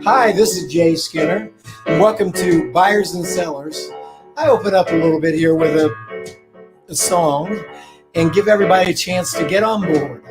Hi, this is Jay Skinner, and welcome to Buyers and Sellers. I open up a little bit here with a song and give everybody a chance to get on board.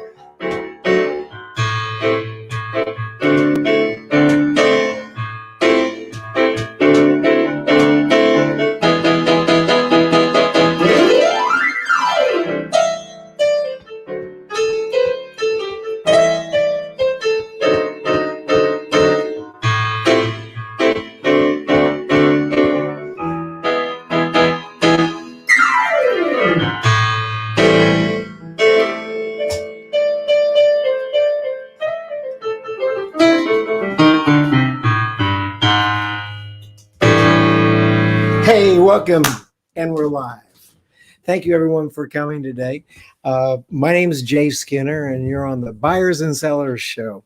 Hey, welcome, and we're live. Thank you everyone for coming today. My name is Jay Skinner, and you're on the Buyers and Sellers Show.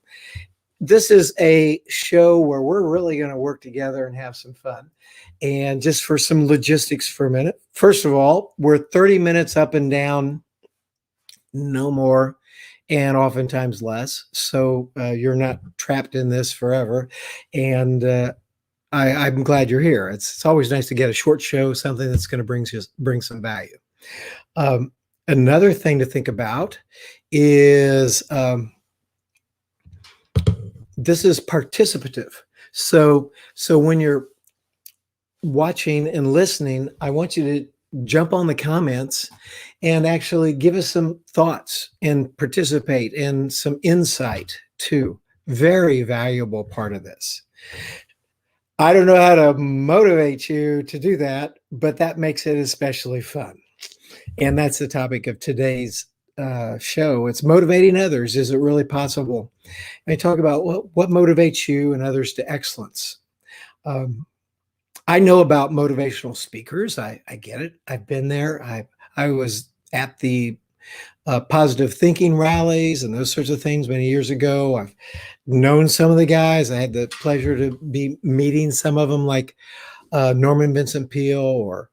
This is a show where we're really going to work together and have some fun. And just for some logistics for a minute, first of all, we're 30 minutes up and down, no more, and oftentimes less. So you're not trapped in this forever. And I'm glad you're here. It's always nice to get a short show, something that's going to bring some value. Another thing to think about is this is participative. So when you're watching and listening, I want you to jump on the comments and actually give us some thoughts and participate in some insight too. Very valuable part of this. I don't know how to motivate you to do that, but that makes it especially fun. And that's the topic of today's show. It's motivating others. Is it really possible? And I talk about what motivates you and others to excellence. I know about motivational speakers. I get it. I've been there. I was at the positive thinking rallies and those sorts of things many years ago. I've known some of the guys. I had the pleasure to be meeting some of them, like Norman Vincent Peale or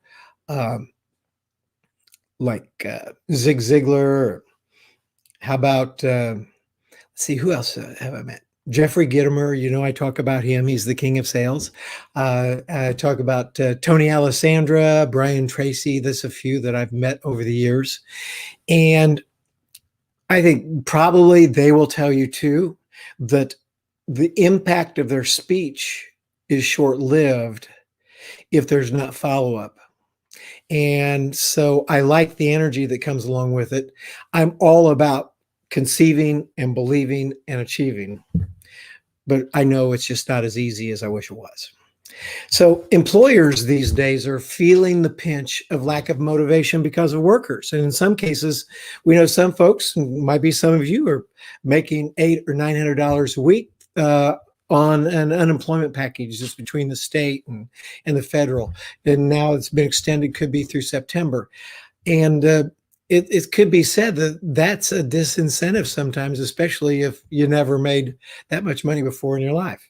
Zig Ziglar. How about, let's see, who else have I met? Jeffrey Gitomer, I talk about him. He's the king of sales. I talk about Tony Alessandra, Brian Tracy. There's a few that I've met over the years. And I think probably they will tell you too that the impact of their speech is short-lived if there's not follow-up. And so I like the energy that comes along with it. I'm all about conceiving and believing and achieving, but I know it's just not as easy as I wish it was. So employers these days are feeling the pinch of lack of motivation because of workers. And in some cases, we know some folks, might be some of you, are making $800 or $900 a week on an unemployment package just between the state and the federal. And now it's been extended, could be through September. And it could be said that that's a disincentive sometimes, especially if you never made that much money before in your life.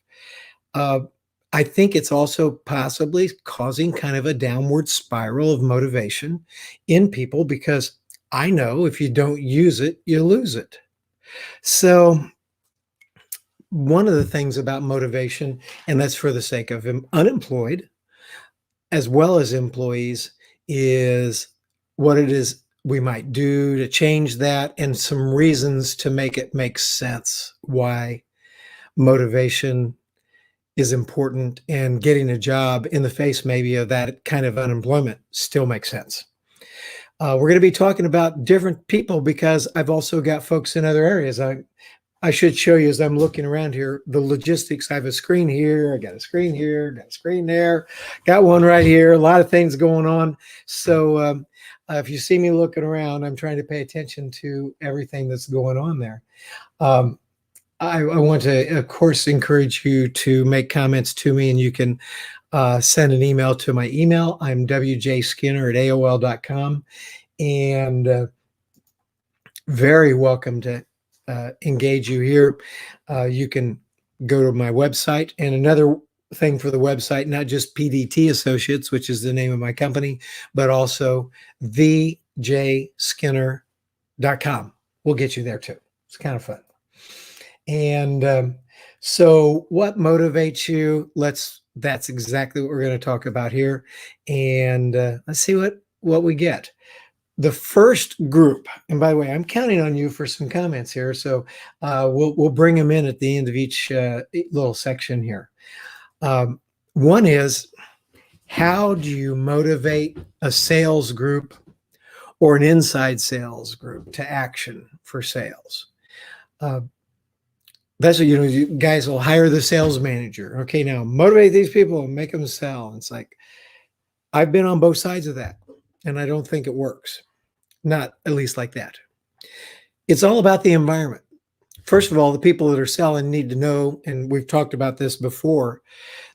I think it's also possibly causing kind of a downward spiral of motivation in people, because I know if you don't use it, you lose it. So one of the things about motivation, and that's for the sake of unemployed as well as employees, is what it is we might do to change that and some reasons to make it make sense why motivation is important, and getting a job in the face maybe of that kind of unemployment still makes sense. We're going to be talking about different people because I've also got folks in other areas. I should show you, as I'm looking around here, the logistics. I have a screen here, I got a screen here, got a screen there, got one right here, a lot of things going on. So if you see me looking around, I'm trying to pay attention to everything that's going on there. I want to, of course, encourage you to make comments to me, and you can send an email to my email. I'm wjskinner@aol.com, and very welcome to engage you here. You can go to my website, and another thing for the website, not just PDT Associates, which is the name of my company, but also thejskinner.com. We'll get you there too. It's kind of fun. And So what motivates you? That's exactly what we're going to talk about here. And let's see what we get. The first group, and by the way, I'm counting on you for some comments here. So we'll bring them in at the end of each little section here. One is, how do you motivate a sales group or an inside sales group to action for sales? That's what, you guys will hire the sales manager. Okay, now motivate these people and make them sell. It's like, I've been on both sides of that, and I don't think it works. Not at least like that. It's all about the environment. First of all, the people that are selling need to know, and we've talked about this before,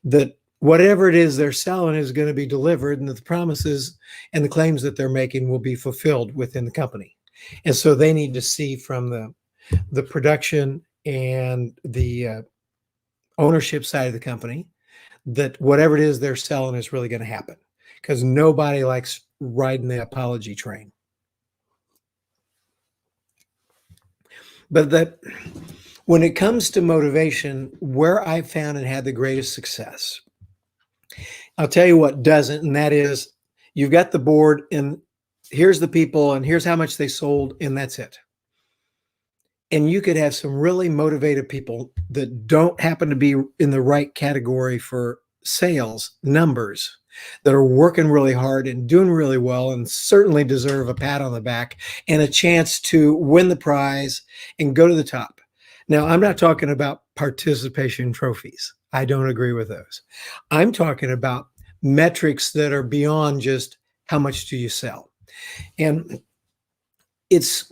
that whatever it is they're selling is going to be delivered, and that the promises and the claims that they're making will be fulfilled within the company. And so they need to see from the production and the ownership side of the company that whatever it is they're selling is really going to happen, because nobody likes riding the apology train. But that when it comes to motivation, where I've found and had the greatest success, I'll tell you what doesn't, and that is, you've got the board and here's the people and here's how much they sold, and that's it. And you could have some really motivated people that don't happen to be in the right category for sales numbers, that are working really hard and doing really well and certainly deserve a pat on the back and a chance to win the prize and go to the top. Now, I'm not talking about participation trophies. I don't agree with those. I'm talking about metrics that are beyond just how much do you sell. And it's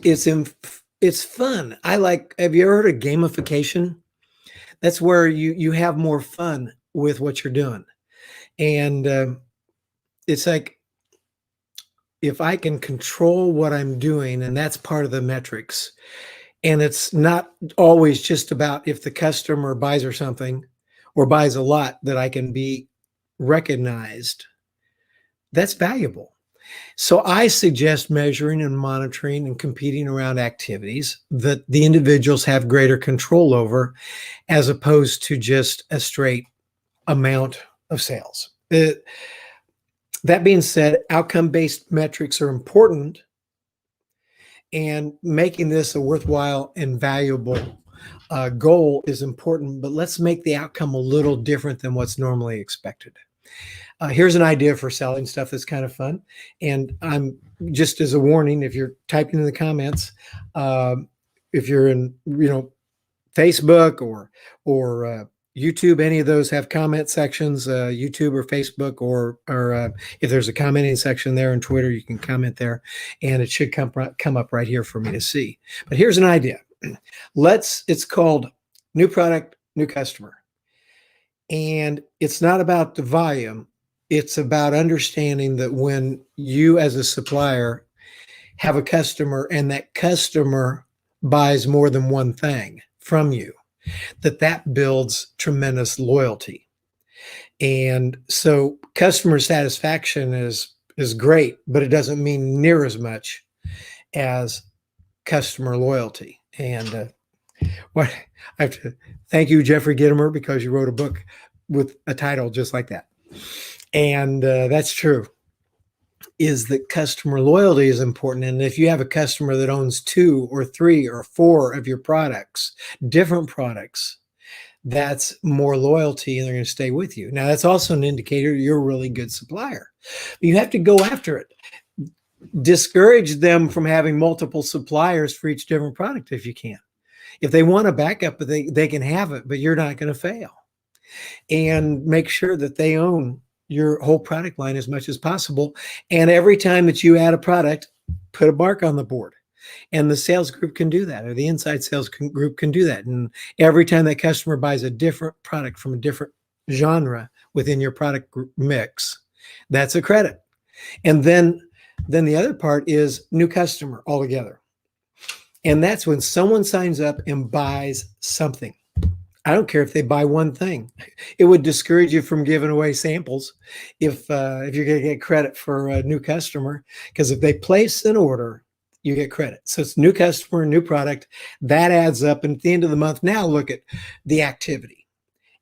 fun. Have you ever heard of gamification? That's where you have more fun with what you're doing. And it's like, if I can control what I'm doing, and that's part of the metrics, and it's not always just about if the customer buys or something or buys a lot, that I can be recognized, that's valuable. So I suggest measuring and monitoring and competing around activities that the individuals have greater control over, as opposed to just a straight amount of sales. That being said, outcome-based metrics are important, and making this a worthwhile and valuable goal is important, but let's make the outcome a little different than what's normally expected. Here's an idea for selling stuff that's kind of fun. And I'm just as a warning, if you're typing in the comments, if you're in, Facebook or YouTube, any of those have comment sections, YouTube or Facebook, or if there's a commenting section there on Twitter, you can comment there, and it should come up right here for me to see. But here's an idea. It's called New Product, New Customer. And it's not about the volume. It's about understanding that when you as a supplier have a customer and that customer buys more than one thing from you, that builds tremendous loyalty. And so customer satisfaction is great, but it doesn't mean near as much as customer loyalty. And I have to thank you, Jeffrey Gitomer, because you wrote a book with a title just like that. And that's true, is that customer loyalty is important. And if you have a customer that owns 2 or 3 or 4 of your products, different products, that's more loyalty, and they're going to stay with you. Now, that's also an indicator you're a really good supplier. You have to go after it. Discourage them from having multiple suppliers for each different product if you can. If they want a backup, but they can have it, but you're not going to fail. And make sure that they own your whole product line as much as possible. And every time that you add a product, put a mark on the board. And the sales group can do that, or the inside sales group can do that. And every time that customer buys a different product from a different genre within your product group mix, that's a credit. And then the other part is new customer altogether. And that's when someone signs up and buys something. I don't care if they buy one thing. It would discourage you from giving away samples if you're going to get credit for a new customer, because if they place an order you get credit. So it's new customer, new product. That adds up. And at the end of the month, now look at the activity.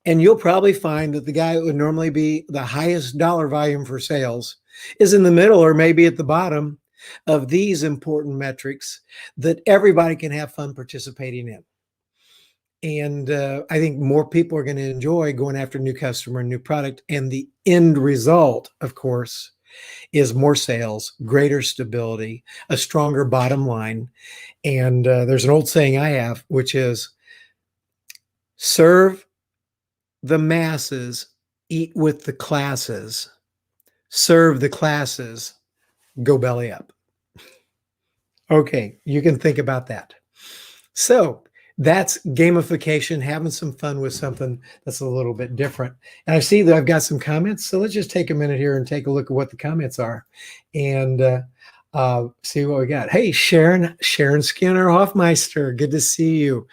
And you'll probably find that the guy that would normally be the highest dollar volume for sales is in the middle or maybe at the bottom of these important metrics that everybody can have fun participating in. And I think more people are going to enjoy going after new customer and new product. And the end result, of course, is more sales, greater stability, a stronger bottom line. And there's an old saying I have, which is serve the masses, eat with the classes, serve the classes, go belly up. Okay, you can think about that. So that's gamification, having some fun with something that's a little bit different. And I see that I've got some comments. So let's just take a minute here and take a look at what the comments are and see what we got. Hey, Sharon Skinner Hoffmeister, good to see you.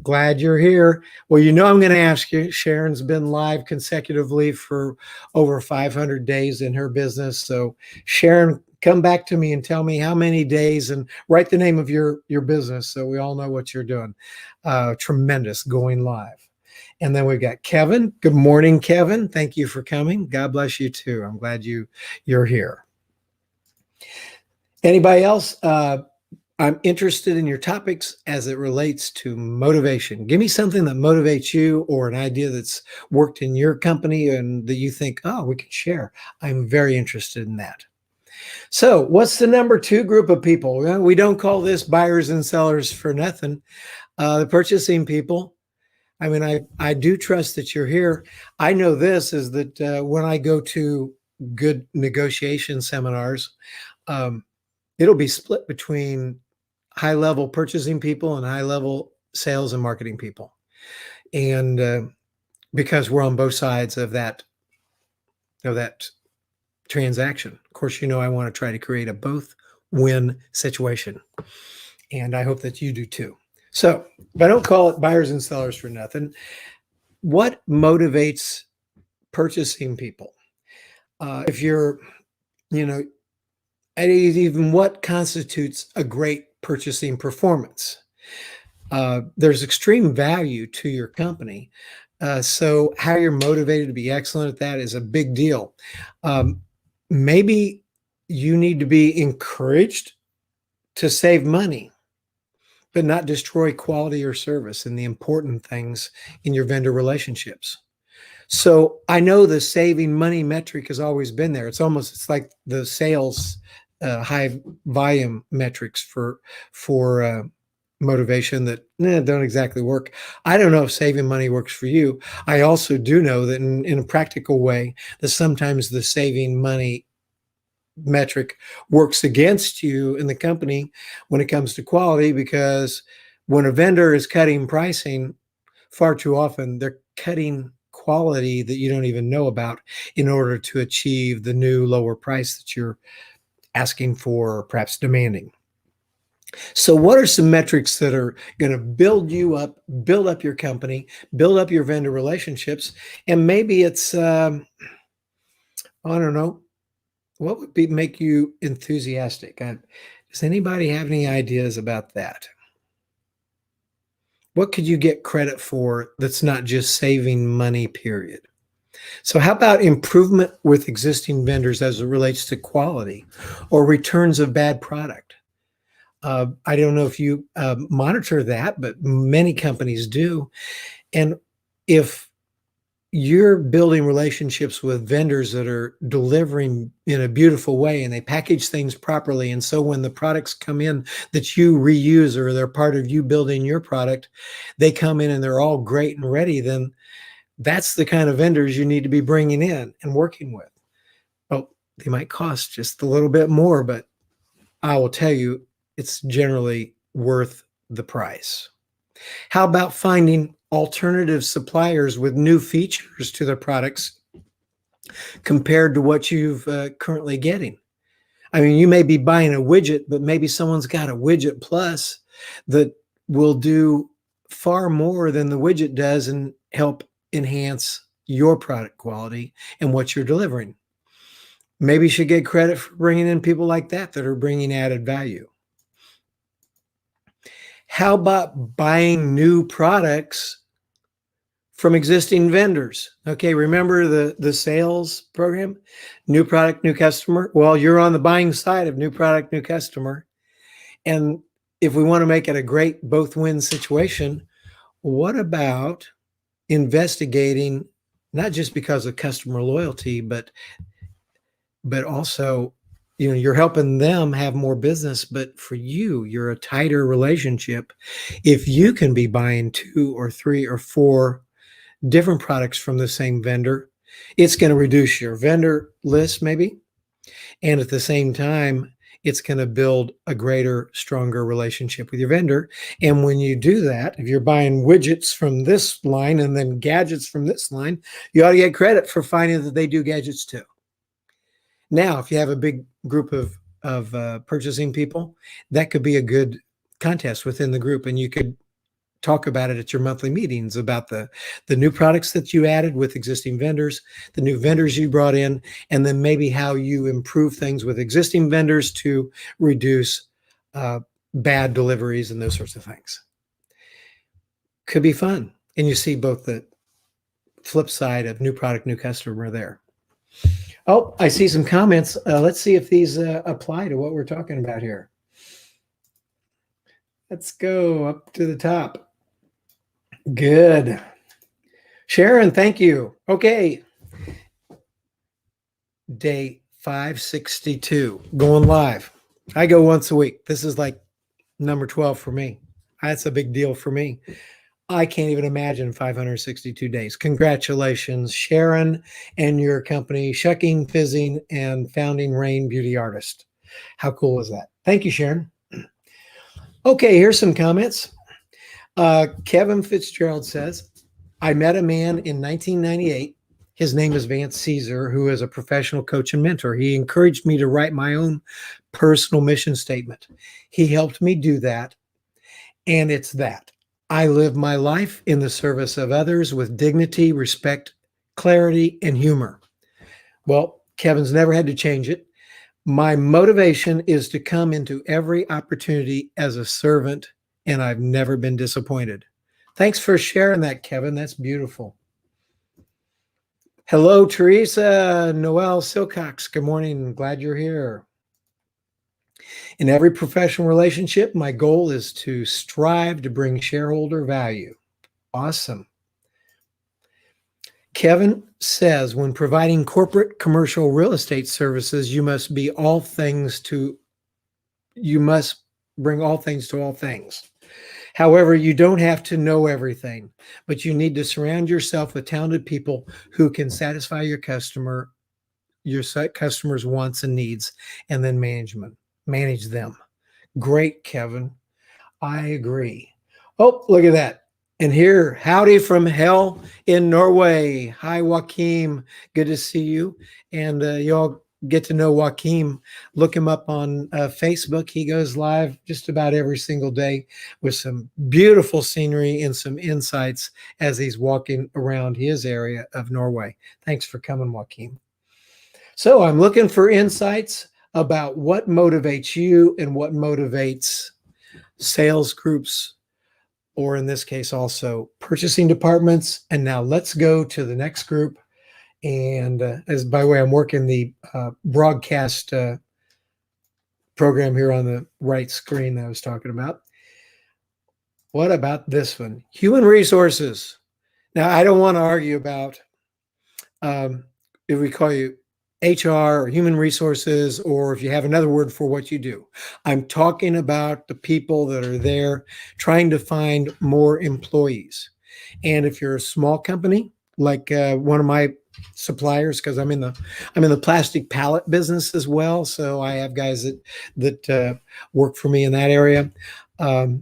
Glad you're here. Well, you know, I'm going to ask you, Sharon's been live consecutively for over 500 days in her business. So Sharon, come back to me and tell me how many days and write the name of your business so we all know what you're doing. Tremendous going live. And then we've got Kevin. Good morning, Kevin. Thank you for coming. God bless you too. I'm glad you're here. Anybody else? I'm interested in your topics as it relates to motivation. Give me something that motivates you or an idea that's worked in your company and that you think, oh, we can share. I'm very interested in that. So what's the number two group of people? Well, we don't call this buyers and sellers for nothing. The purchasing people. I mean, I do trust that you're here. I know this is that when I go to good negotiation seminars, it'll be split between high-level purchasing people and high-level sales and marketing people. And because we're on both sides of that transaction. Of course, you know, I want to try to create a both win situation. And I hope that you do too. So, but I don't call it buyers and sellers for nothing. What motivates purchasing people? If you're, you know, even what constitutes a great purchasing performance? There's extreme value to your company. So how you're motivated to be excellent at that is a big deal. Maybe you need to be encouraged to save money, but not destroy quality or service and the important things in your vendor relationships. So I know the saving money metric has always been there. It's like the sales high volume metrics for motivation that don't exactly work. I don't know if saving money works for you. I also do know that in a practical way, that sometimes the saving money metric works against you in the company when it comes to quality, because when a vendor is cutting pricing, far too often they're cutting quality that you don't even know about in order to achieve the new lower price that you're asking for or perhaps demanding. So what are some metrics that are going to build you up, build up your company, build up your vendor relationships? And maybe it's, I don't know, what would make you enthusiastic? Does anybody have any ideas about that? What could you get credit for that's not just saving money, period? So how about improvement with existing vendors as it relates to quality or returns of bad product? I don't know if you monitor that, but many companies do. And if you're building relationships with vendors that are delivering in a beautiful way and they package things properly, and so when the products come in that you reuse or they're part of you building your product, they come in and they're all great and ready, then that's the kind of vendors you need to be bringing in and working with. Oh, they might cost just a little bit more, but I will tell you, it's generally worth the price. How about finding alternative suppliers with new features to their products compared to what you've currently getting? I mean, you may be buying a widget, but maybe someone's got a widget plus that will do far more than the widget does and help enhance your product quality and what you're delivering. Maybe you should get credit for bringing in people like that are bringing added value. How about buying new products from existing vendors? Okay, remember the sales program? New product, new customer. Well, you're on the buying side of new product, new customer. And if we want to make it a great both win situation, what about investigating, not just because of customer loyalty, but also, you're helping them have more business, but for you, you're a tighter relationship. If you can be buying 2 or 3 or 4 different products from the same vendor, it's going to reduce your vendor list maybe, and at the same time, it's going to build a greater, stronger relationship with your vendor. And when you do that, if you're buying widgets from this line and then gadgets from this line, you ought to get credit for finding that they do gadgets too. Now, if you have a big group of purchasing people, that could be a good contest within the group, and you could talk about it at your monthly meetings about the new products that you added with existing vendors, the new vendors you brought in, and then maybe how you improve things with existing vendors to reduce bad deliveries and those sorts of things. Could be fun, and you see both the flip side of new product, new customer there. Oh, I see some comments. Let's see if these apply to what we're talking about here. Let's go up to the top. Good. Sharon, thank you. Okay. Day 562, going live. I go once a week. This is like number 12 for me. That's a big deal for me. I can't even imagine 562 days. Congratulations, Sharon, and your company, Shucking, Fizzing, and Founding Rain Beauty Artist. How cool is that? Thank you, Sharon. Okay, here's some comments. Kevin Fitzgerald says, I met a man in 1998. His name is Vance Caesar, who is a professional coach and mentor. He encouraged me to write my own personal mission statement. He helped me do that, and it's that. I live my life in the service of others with dignity, respect, clarity, and humor. Well, Kevin's never had to change it. My motivation is to come into every opportunity as a servant, and I've never been disappointed. Thanks for sharing that, Kevin. That's beautiful. Hello, Teresa Noel Silcox. Good morning. Glad you're here. In every professional relationship, my goal is to strive to bring shareholder value. Awesome. Kevin says, when providing corporate commercial real estate services, you must bring all things to all things. However, you don't have to know everything, but you need to surround yourself with talented people who can satisfy your customers' wants and needs, and then manage them. Great, Kevin. I agree. Oh, look at that. And here, howdy from hell in Norway. Hi, Joachim. Good to see you. And y'all get to know Joachim. Look him up on Facebook. He goes live just about every single day with some beautiful scenery and some insights as he's walking around his area of Norway. Thanks for coming, Joachim. So I'm looking for insights about what motivates you and what motivates sales groups, or in this case, also purchasing departments. And now let's go to the next group. And as by the way, I'm working the broadcast program here on the right screen that I was talking about. What about this one? Human resources. Now, I don't want to argue about if we call you HR or human resources, or if you have another word for what you do. I'm talking about the people that are there trying to find more employees. And if you're a small company, like one of my suppliers, because I'm in the plastic pallet business as well, so I have guys that work for me in that area. The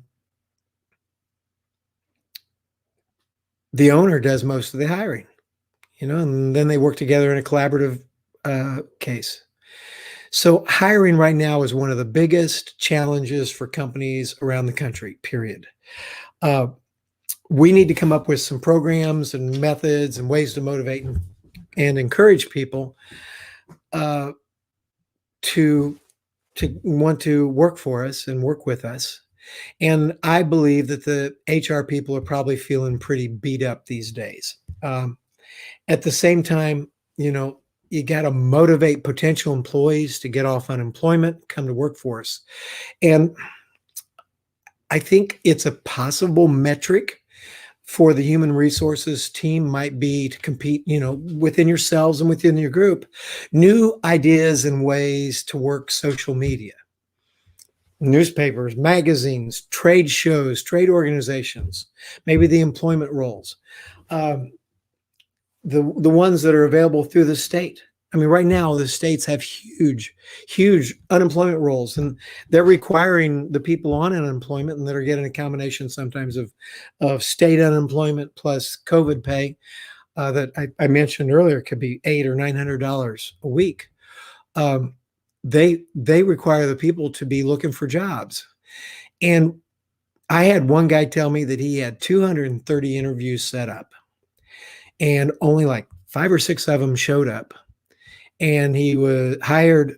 owner does most of the hiring, and then they work together in a collaborative case. So hiring right now is one of the biggest challenges for companies around the country, period. We need to come up with some programs and methods and ways to motivate and encourage people to want to work for us and work with us. And I believe that the HR people are probably feeling pretty beat up these days. At the same time, you know, you got to motivate potential employees to get off unemployment, come to work for us. And I think it's a possible metric for the human resources team might be to compete, you know, within yourselves and within your group, new ideas and ways to work social media, newspapers, magazines, trade shows, trade organizations, maybe the employment roles, um, the ones that are available through the state. I mean, right now the states have huge unemployment rolls, and they're requiring the people on unemployment and that are getting a combination sometimes of state unemployment plus COVID pay that I mentioned earlier could be $800 or $900 a week. Um, they require the people to be looking for jobs, and I had one guy tell me that he had 230 interviews set up, and only like 5 or 6 of them showed up, and he was hired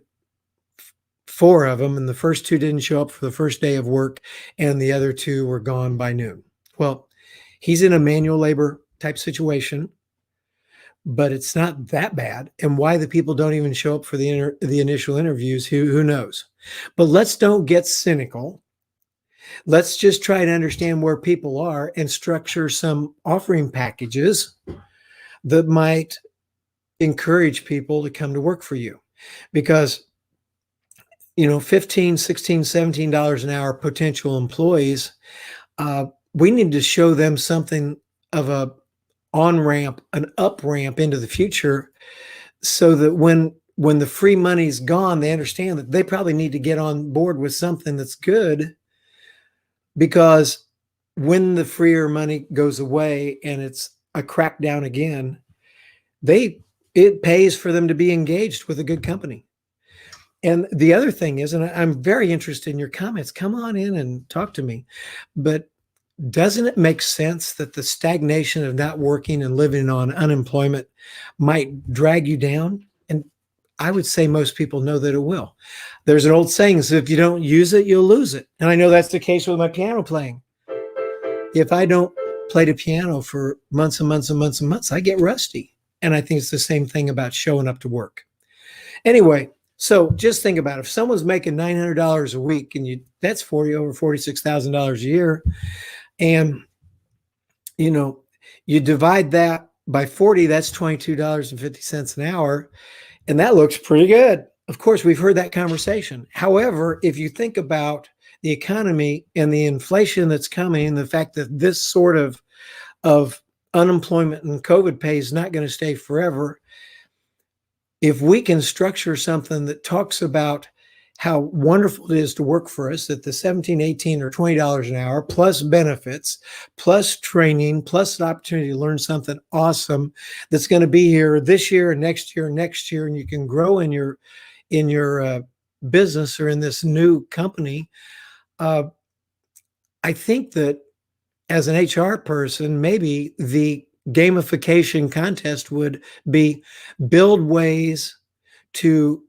4 of them, and the first 2 didn't show up for the first day of work, and the other 2 were gone by noon. Well, he's in a manual labor type situation, but it's not that bad. And why the people don't even show up for the initial interviews, who knows? But let's don't get cynical. Let's just try to understand where people are and structure some offering packages that might encourage people to come to work for you. Because, you know, 15, 16, $17 an hour potential employees, we need to show them something of a on ramp, an up ramp into the future, so that when the free money's gone, they understand that they probably need to get on board with something that's good, because when the freer money goes away and it's a crackdown again, it pays for them to be engaged with a good company. And the other thing is, and I'm very interested in your comments, come on in and talk to me, but doesn't it make sense that the stagnation of not working and living on unemployment might drag you down? And I would say most people know that it will. There's an old saying that if you don't use it, you'll lose it. And I know that's the case with my piano playing. If I don't play the piano for months and months and months and months, I get rusty. And I think it's the same thing about showing up to work. Anyway, so just think about it. If someone's making $900 a week and that's over $46,000 a year, and you know, you divide that by 40, that's $22.50 an hour, and that looks pretty good. Of course, we've heard that conversation. However, if you think about the economy and the inflation that's coming, the fact that this sort of unemployment and COVID pay is not going to stay forever, if we can structure something that talks about how wonderful it is to work for us, that the 17, 18, or $20 an hour, plus benefits, plus training, plus an opportunity to learn something awesome that's going to be here this year and next year and next year, and you can grow in your business or in this new company. I think that as an HR person, maybe the gamification contest would be build ways to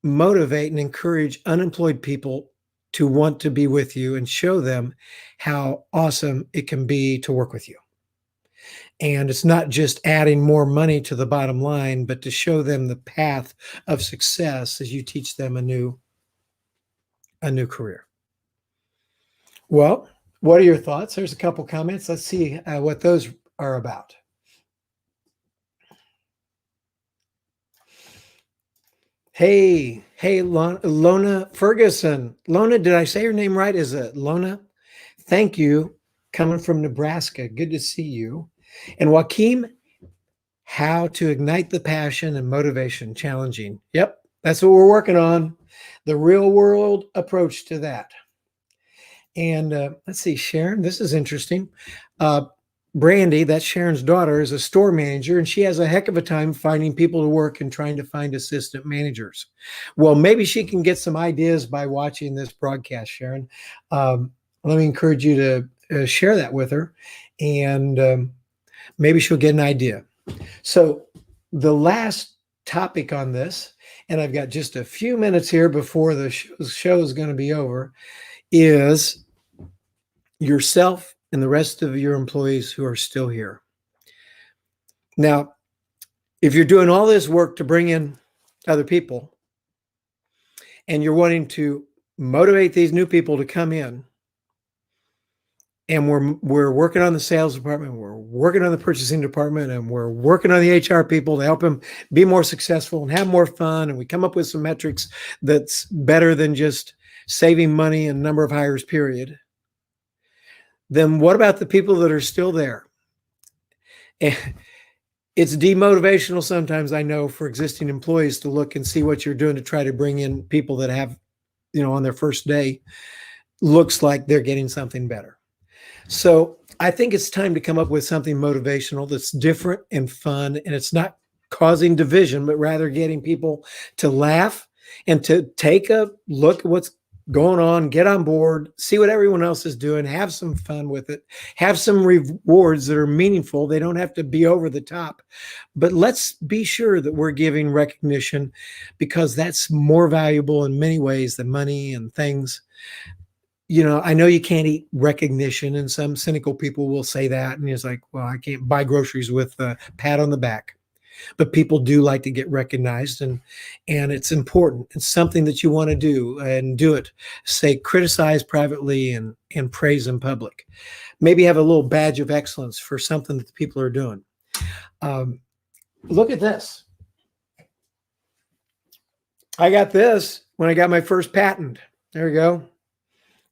motivate and encourage unemployed people to want to be with you and show them how awesome it can be to work with you. And it's not just adding more money to the bottom line, but to show them the path of success as you teach them a new career. Well, what are your thoughts? There's a couple comments. Let's see what those are about. Hey, Lona Ferguson. Lona, did I say your name right? Is it Lona? Thank you. Coming from Nebraska. Good to see you. And Joaquin, how to ignite the passion and motivation, challenging. Yep, that's what we're working on. The real world approach to that. And let's see, Sharon, this is interesting. Brandy, that's Sharon's daughter, is a store manager, and she has a heck of a time finding people to work and trying to find assistant managers. Well, maybe she can get some ideas by watching this broadcast, Sharon. Let me encourage you to share that with her, and maybe she'll get an idea. So the last topic on this, and I've got just a few minutes here before the show is going to be over, is yourself and the rest of your employees who are still here. Now, if you're doing all this work to bring in other people and you're wanting to motivate these new people to come in, and we're working on the sales department, we're working on the purchasing department, and we're working on the HR people to help them be more successful and have more fun, and we come up with some metrics that's better than just saving money and number of hires, period. Then what about the people that are still there? And it's demotivational sometimes, I know, for existing employees to look and see what you're doing to try to bring in people that have, on their first day, looks like they're getting something better. So I think it's time to come up with something motivational that's different and fun, and it's not causing division, but rather getting people to laugh and to take a look at what's going on, get on board, see what everyone else is doing, have some fun with it, have some rewards that are meaningful. They don't have to be over the top, but let's be sure that we're giving recognition, because that's more valuable in many ways than money and things. I know you can't eat recognition, and some cynical people will say that. And it's like, well, I can't buy groceries with a pat on the back. But people do like to get recognized, and it's important. It's something that you want to do, and do it. Say, criticize privately and praise in public. Maybe have a little badge of excellence for something that the people are doing. Look at this. I got this when I got my first patent. There we go.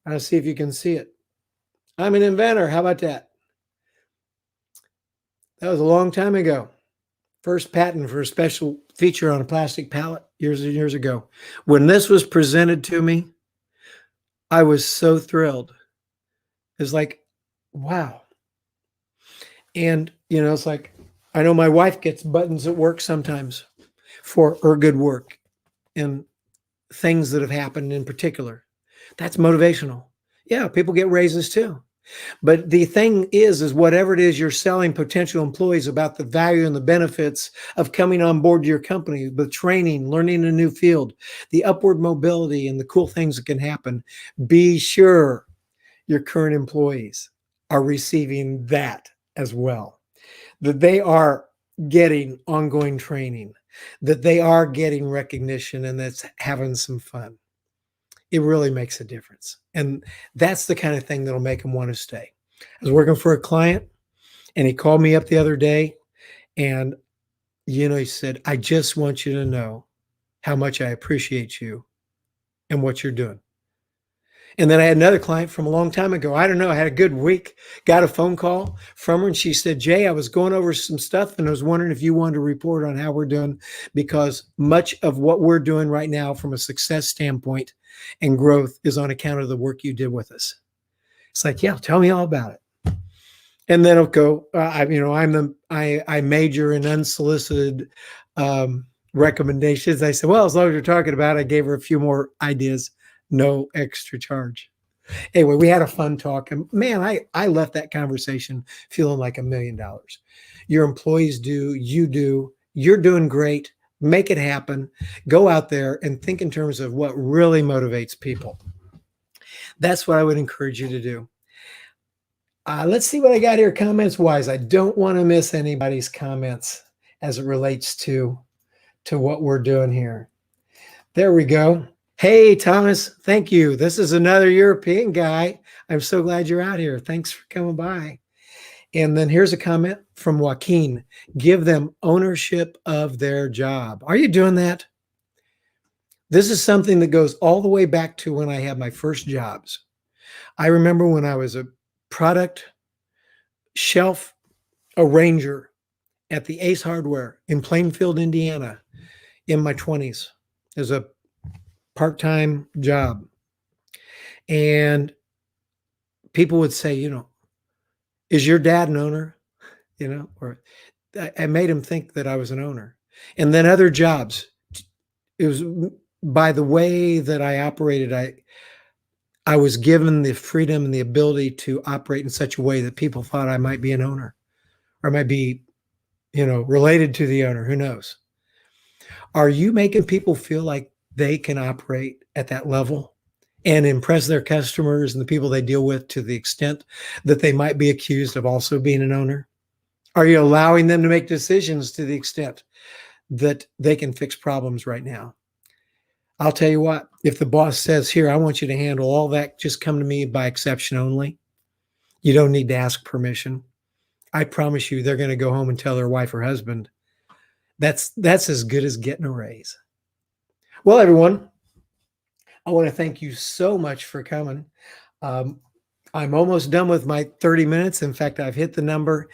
I'll see if you can see it. I'm an inventor. How about that? That was a long time ago. First patent for a special feature on a plastic pallet years and years ago. When this was presented to me, I was so thrilled. It's like, wow. And, it's like, I know my wife gets buttons at work sometimes for her good work and things that have happened in particular. That's motivational. Yeah, people get raises too. But the thing is whatever it is you're selling potential employees about, the value and the benefits of coming on board your company, the training, learning a new field, the upward mobility, and the cool things that can happen, be sure your current employees are receiving that as well, that they are getting ongoing training, that they are getting recognition, and that's having some fun. It really makes a difference. And that's the kind of thing that'll make them want to stay. I was working for a client, and he called me up the other day, and, he said, I just want you to know how much I appreciate you and what you're doing. And then I had another client from a long time ago. I don't know. I had a good week, got a phone call from her, and she said, Jay, I was going over some stuff, and I was wondering if you wanted to report on how we're doing, because much of what we're doing right now from a success standpoint and growth is on account of the work you did with us. It's like, yeah, tell me all about it. And then I'll go, I major in unsolicited recommendations. I said, well, as long as you're talking about it, I gave her a few more ideas, no extra charge. Anyway, we had a fun talk, and man, I left that conversation feeling like $1 million. Your employees do, you do, you're doing great. Make it happen. Go out there and think in terms of what really motivates people. That's what I would encourage you to do. Let's see what I got here comments wise. I don't want to miss anybody's comments as it relates to what we're doing here. There we go. Hey, Thomas, thank you. This is another European guy. I'm so glad you're out here. Thanks for coming by. And then here's a comment from Joaquin. Give them ownership of their job. Are you doing that? This is something that goes all the way back to when I had my first jobs. I remember when I was a product shelf arranger at the Ace Hardware in Plainfield, Indiana, in my 20s. As a part-time job. And people would say, is your dad an owner? Or I made him think that I was an owner. And then other jobs, it was by the way that I operated, I was given the freedom and the ability to operate in such a way that people thought I might be an owner, or I might be, related to the owner. Who knows? Are you making people feel like they can operate at that level and impress their customers and the people they deal with to the extent that they might be accused of also being an owner? Are you allowing them to make decisions to the extent that they can fix problems right now? I'll tell you what, if the boss says, here, I want you to handle all that, just come to me by exception only. You don't need to ask permission. I promise you, they're going to go home and tell their wife or husband. That's as good as getting a raise. Well, everyone, I want to thank you so much for coming. Um, I'm almost done with my 30 minutes. In fact, I've hit the number,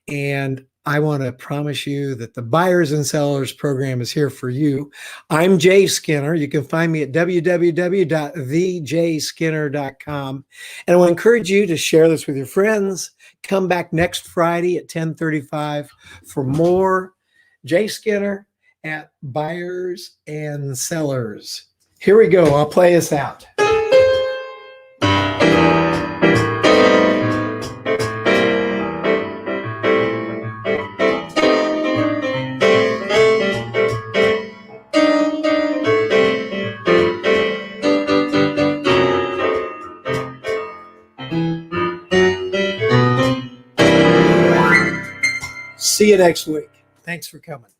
and I want to promise you that the Buyers and Sellers program is here for you. I'm Jay Skinner. You can find me at www.thejayskinner.com. And I want to encourage you to share this with your friends. Come back next Friday at 10:35 for more Jay Skinner at Buyers and Sellers. Here we go. I'll play us out. See you next week. Thanks for coming.